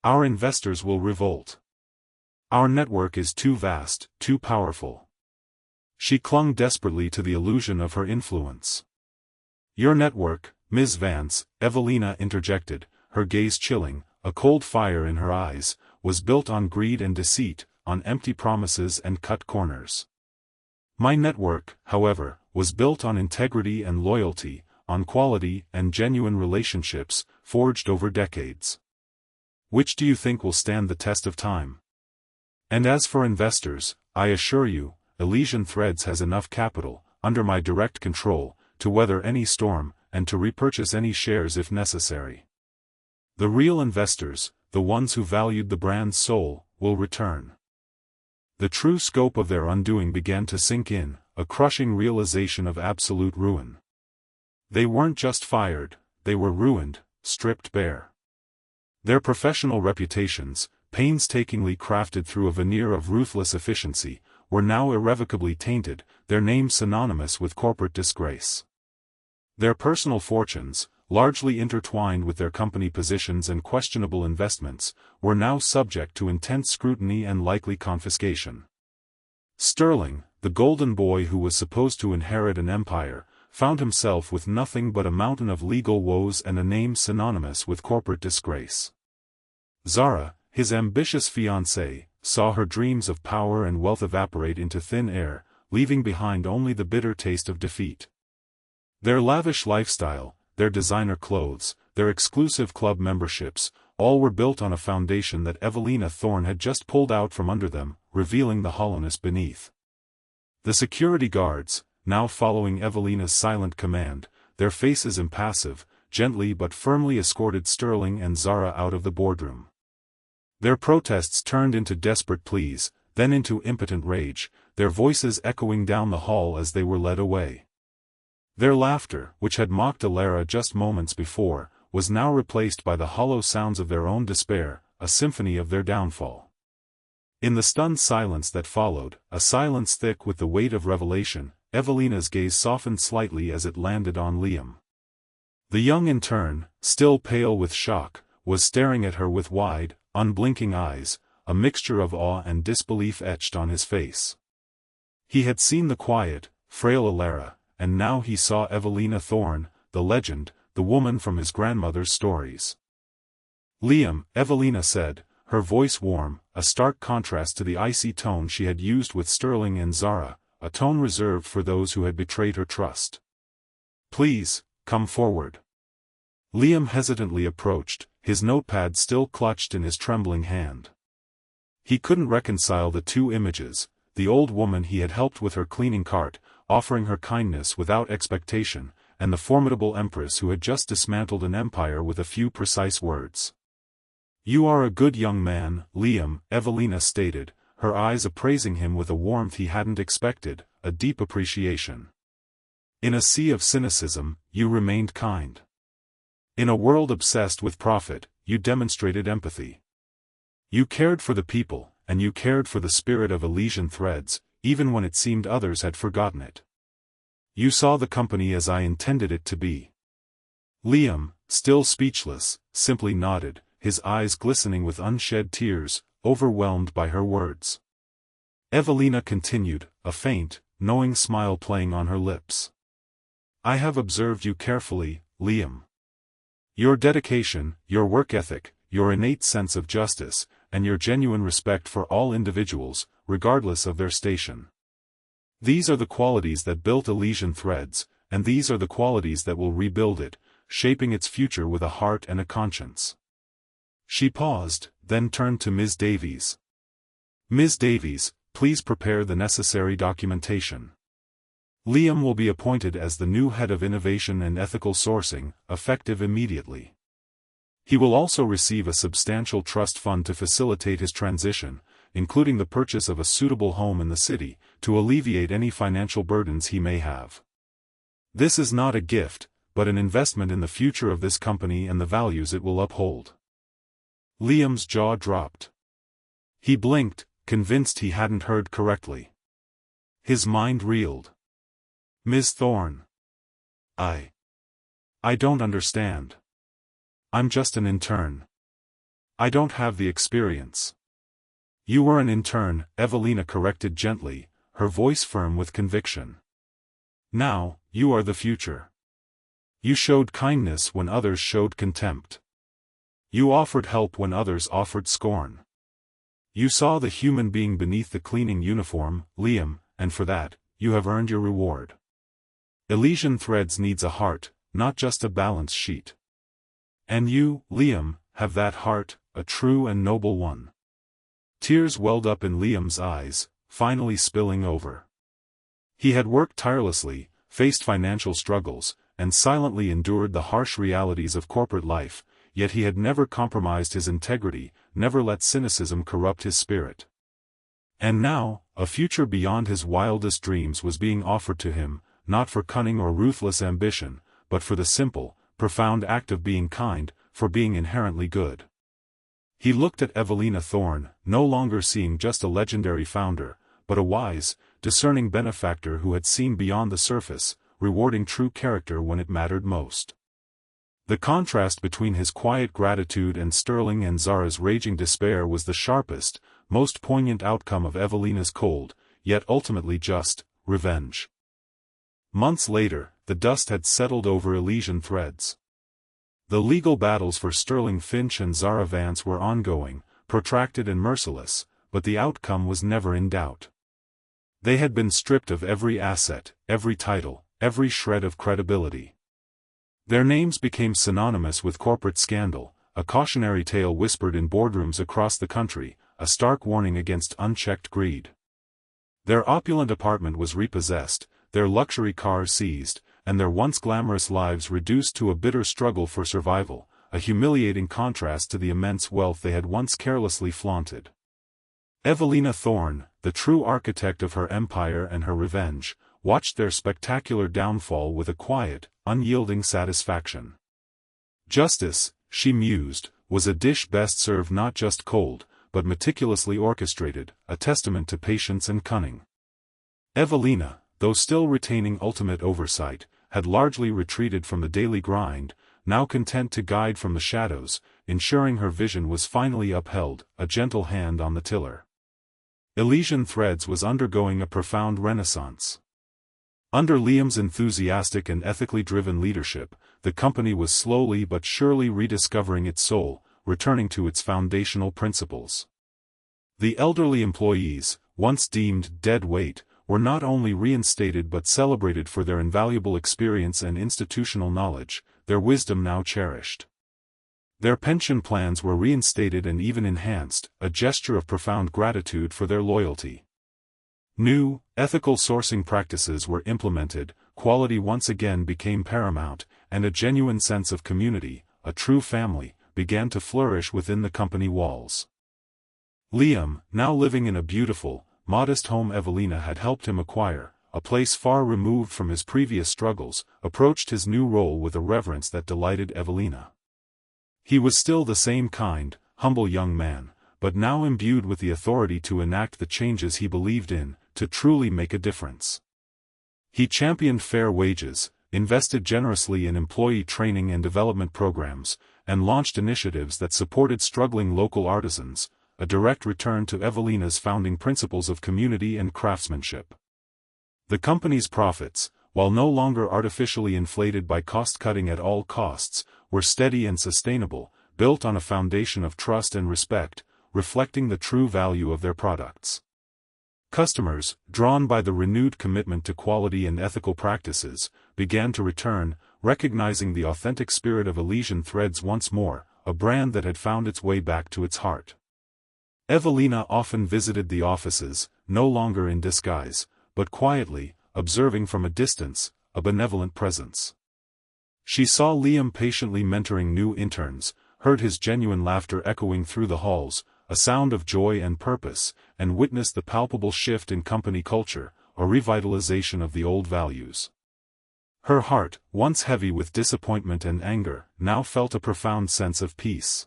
Our investors will revolt. Our network is too vast, too powerful." She clung desperately to the illusion of her influence. "Your network, Ms. Vance," Evelina interjected, her gaze chilling, a cold fire in her eyes, "was built on greed and deceit, on empty promises and cut corners. My network, however, was built on integrity and loyalty, on quality and genuine relationships, forged over decades. Which do you think will stand the test of time? And as for investors, I assure you, Elysian Threads has enough capital, under my direct control, to weather any storm, and to repurchase any shares if necessary. The real investors, the ones who valued the brand's soul, will return." The true scope of their undoing began to sink in, a crushing realization of absolute ruin. They weren't just fired, they were ruined, stripped bare. Their professional reputations, painstakingly crafted through a veneer of ruthless efficiency, were now irrevocably tainted, their names synonymous with corporate disgrace. Their personal fortunes, largely intertwined with their company positions and questionable investments, were now subject to intense scrutiny and likely confiscation. Sterling, the golden boy who was supposed to inherit an empire, found himself with nothing but a mountain of legal woes and a name synonymous with corporate disgrace. Zara, his ambitious fiancée, saw her dreams of power and wealth evaporate into thin air, leaving behind only the bitter taste of defeat. Their lavish lifestyle, their designer clothes, their exclusive club memberships, all were built on a foundation that Evelina Thorne had just pulled out from under them, revealing the hollowness beneath. The security guards, now following Evelina's silent command, their faces impassive, gently but firmly escorted Sterling and Zara out of the boardroom. Their protests turned into desperate pleas, then into impotent rage, their voices echoing down the hall as they were led away. Their laughter, which had mocked Alara just moments before, was now replaced by the hollow sounds of their own despair, a symphony of their downfall. In the stunned silence that followed, a silence thick with the weight of revelation, Evelina's gaze softened slightly as it landed on Liam. The young interne, still pale with shock, was staring at her with wide, unblinking eyes, a mixture of awe and disbelief etched on his face. He had seen the quiet, frail Alara, and now he saw Evelina Thorne, the legend, the woman from his grandmother's stories. "Liam," Evelina said, her voice warm, a stark contrast to the icy tone she had used with Sterling and Zara, a tone reserved for those who had betrayed her trust. "Please, come forward." Liam hesitantly approached, his notepad still clutched in his trembling hand. He couldn't reconcile the two images, the old woman he had helped with her cleaning cart, offering her kindness without expectation, and the formidable empress who had just dismantled an empire with a few precise words. "You are a good young man, Liam," Evelina stated, her eyes appraising him with a warmth he hadn't expected, a deep appreciation. "In a sea of cynicism, you remained kind. In a world obsessed with profit, you demonstrated empathy. You cared for the people, and you cared for the spirit of Elysian Threads, even when it seemed others had forgotten it. You saw the company as I intended it to be." Liam, still speechless, simply nodded, his eyes glistening with unshed tears, overwhelmed by her words. Evelina continued, a faint, knowing smile playing on her lips. "I have observed you carefully, Liam. Your dedication, your work ethic, your innate sense of justice, and your genuine respect for all individuals, regardless of their station. These are the qualities that built Elysian Threads, and these are the qualities that will rebuild it, shaping its future with a heart and a conscience." She paused, then turned to Ms. Davies. "Ms. Davies, please prepare the necessary documentation. Liam will be appointed as the new head of innovation and ethical sourcing, effective immediately. He will also receive a substantial trust fund to facilitate his transition, including the purchase of a suitable home in the city, to alleviate any financial burdens he may have. This is not a gift, but an investment in the future of this company and the values it will uphold." Liam's jaw dropped. He blinked, convinced he hadn't heard correctly. His mind reeled. "Ms. Thorne. I don't understand. I'm just an intern. I don't have the experience." "You were an intern," Evelina corrected gently, her voice firm with conviction. "Now, you are the future. You showed kindness when others showed contempt. You offered help when others offered scorn. You saw the human being beneath the cleaning uniform, Liam, and for that, you have earned your reward. Elysian Threads needs a heart, not just a balance sheet. And you, Liam, have that heart, a true and noble one." Tears welled up in Liam's eyes, finally spilling over. He had worked tirelessly, faced financial struggles, and silently endured the harsh realities of corporate life, yet he had never compromised his integrity, never let cynicism corrupt his spirit. And now, a future beyond his wildest dreams was being offered to him, not for cunning or ruthless ambition, but for the simple, profound act of being kind, for being inherently good. He looked at Evelina Thorne, no longer seeing just a legendary founder, but a wise, discerning benefactor who had seen beyond the surface, rewarding true character when it mattered most. The contrast between his quiet gratitude and Sterling and Zara's raging despair was the sharpest, most poignant outcome of Evelina's cold, yet ultimately just, revenge. Months later, the dust had settled over Elysian Threads. The legal battles for Sterling Finch and Zara Vance were ongoing, protracted and merciless, but the outcome was never in doubt. They had been stripped of every asset, every title, every shred of credibility. Their names became synonymous with corporate scandal, a cautionary tale whispered in boardrooms across the country, a stark warning against unchecked greed. Their opulent apartment was repossessed, their luxury cars seized, and their once glamorous lives reduced to a bitter struggle for survival, a humiliating contrast to the immense wealth they had once carelessly flaunted. Evelina Thorne, the true architect of her empire and her revenge, watched their spectacular downfall with a quiet, unyielding satisfaction. Justice, she mused, was a dish best served not just cold, but meticulously orchestrated, a testament to patience and cunning. Evelina, though still retaining ultimate oversight, had largely retreated from the daily grind, now content to guide from the shadows, ensuring her vision was finally upheld, a gentle hand on the tiller. Elysian Threads was undergoing a profound renaissance. Under Liam's enthusiastic and ethically driven leadership, the company was slowly but surely rediscovering its soul, returning to its foundational principles. The elderly employees, once deemed dead weight, were not only reinstated but celebrated for their invaluable experience and institutional knowledge, their wisdom now cherished. Their pension plans were reinstated and even enhanced, a gesture of profound gratitude for their loyalty. New, ethical sourcing practices were implemented, quality once again became paramount, and a genuine sense of community, a true family, began to flourish within the company walls. Liam, now living in a beautiful, modest home Evelina had helped him acquire, a place far removed from his previous struggles, approached his new role with a reverence that delighted Evelina. He was still the same kind, humble young man, but now imbued with the authority to enact the changes he believed in, to truly make a difference. He championed fair wages, invested generously in employee training and development programs, and launched initiatives that supported struggling local artisans, a direct return to Evelina's founding principles of community and craftsmanship. The company's profits, while no longer artificially inflated by cost-cutting at all costs, were steady and sustainable, built on a foundation of trust and respect, reflecting the true value of their products. Customers, drawn by the renewed commitment to quality and ethical practices, began to return, recognizing the authentic spirit of Elysian Threads once more, a brand that had found its way back to its heart. Evelina often visited the offices, no longer in disguise, but quietly, observing from a distance, a benevolent presence. She saw Liam patiently mentoring new interns, heard his genuine laughter echoing through the halls, a sound of joy and purpose, and witnessed the palpable shift in company culture, a revitalization of the old values. Her heart, once heavy with disappointment and anger, now felt a profound sense of peace.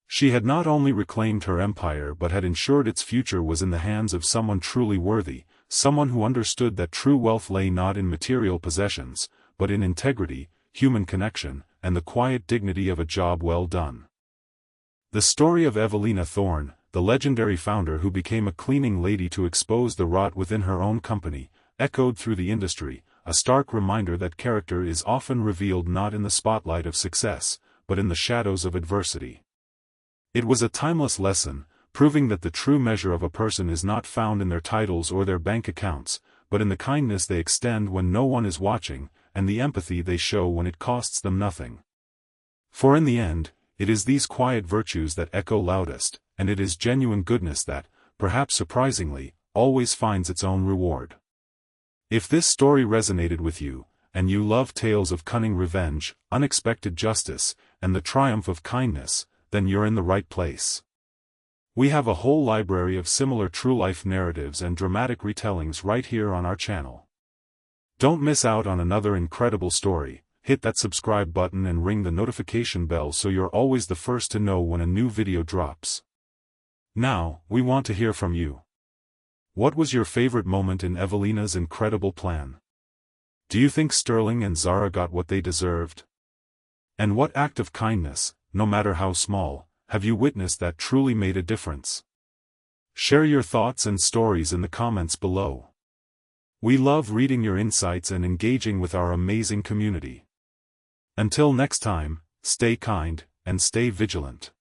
She had not only reclaimed her empire but had ensured its future was in the hands of someone truly worthy, someone who understood that true wealth lay not in material possessions, but in integrity, human connection, and the quiet dignity of a job well done. The story of Evelina Thorne, the legendary founder who became a cleaning lady to expose the rot within her own company, echoed through the industry, a stark reminder that character is often revealed not in the spotlight of success, but in the shadows of adversity. It was a timeless lesson, proving that the true measure of a person is not found in their titles or their bank accounts, but in the kindness they extend when no one is watching, and the empathy they show when it costs them nothing. For in the end, it is these quiet virtues that echo loudest, and it is genuine goodness that, perhaps surprisingly, always finds its own reward. If this story resonated with you, and you love tales of cunning revenge, unexpected justice, and the triumph of kindness, then you're in the right place. We have a whole library of similar true-life narratives and dramatic retellings right here on our channel. Don't miss out on another incredible story. Hit that subscribe button and ring the notification bell so you're always the first to know when a new video drops. Now, we want to hear from you. What was your favorite moment in Evelina's incredible plan? Do you think Sterling and Zara got what they deserved? And what act of kindness, no matter how small, have you witnessed that truly made a difference? Share your thoughts and stories in the comments below. We love reading your insights and engaging with our amazing community. Until next time, stay kind, and stay vigilant.